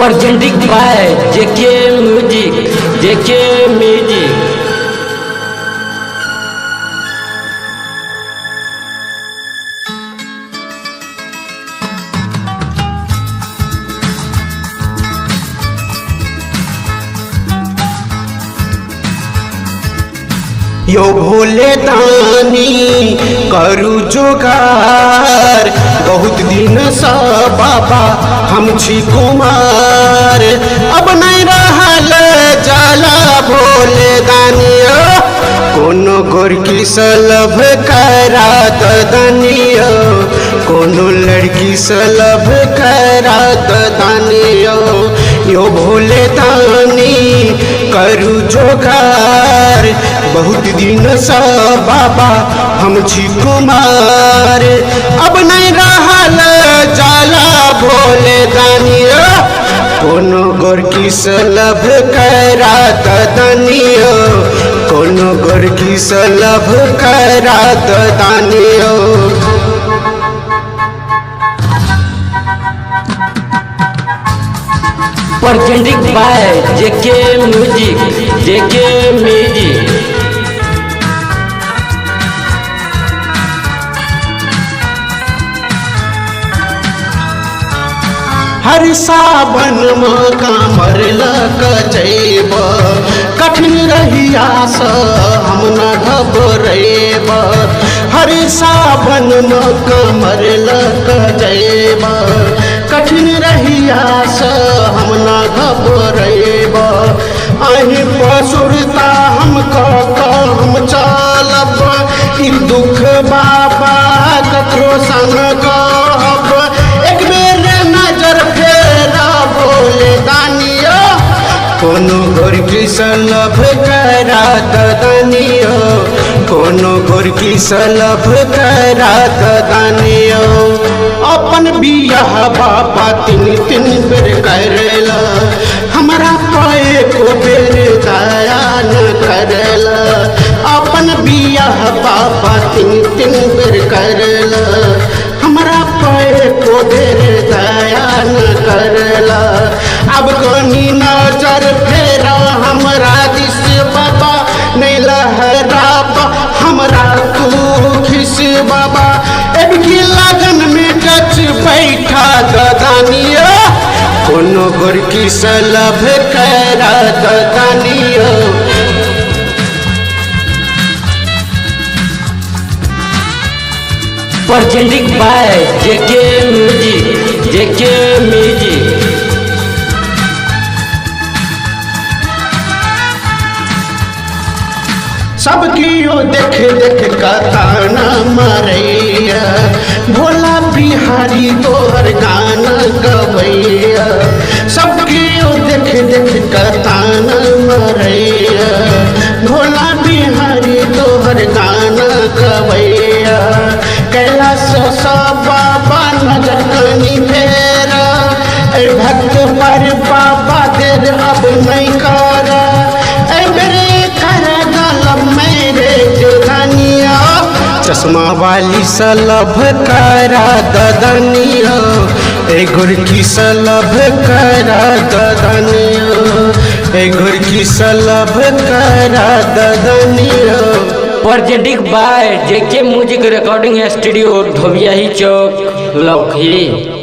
presented by JK Music. यो भोले दानी करू जोगार, बहुत दिन सा बाबा हम छी कुमार। अब नहीं रहल जाला भोले दानी, कोनो गोरकी सलभ करा दानियो, कोनो लड़की सलभ करा दानियो। यो भोले दानी करू जोगार, बहुत दिन सा बाबा हम छी कुमार। अब नहीं रहल जाला भोले दानियो, कोनो गोरकी सलभ करा दानियो, कोनो गोरकी सलभ करा दानियो। Presented by JK Music. हर सावन में कांवर लक जैब, कठिन रहिया से हम न घबरेब। हर सावन में कांवर लक जैब, कठिन रहिया से हम न घबरेब। अहि पसुरता हम चलब, ई दुख बाबा ककरो संग कहब। एक बेर नजर फेरा भोले दानियो, कोनो गोरकी सलभ करा दानियो, कोनो गोरकी सलभ करा दानियो। अपन बियाह बाबा तीन बेर करेला, हमरा पाए को बेर दया न करेला। अपन बियाह बाबा तीन बेर करेला, हमरा पाए को बेर दया न करेला। अब कनी नजर फेरा हमरा दिस बाबा, नहीं लहराब हमरा तू खिस बाबा। अब की लगन में टच बैठा दानियो, कोनो गोरकी सलभ करा दानियो। Presented by JK Music. सबकी ओ देख कताना मरैया, भोला बिहारी तोहर गाना गवैया। सबकी ओ देख कताना मरैया, भोला बिहारी तोहर गाना गवैया। कैलाश बाबा नजर कनी फेरा, भक्त पर बाबा देर अब नहीं करा। चश्मा वाली सलभ करा दानियो, ए गोरकी सलभ करा दानियो, ए गोरकी सलभ करा दानियो। Presented by JK Music Recording Studio, धोबियाही Chowk, Lakhi.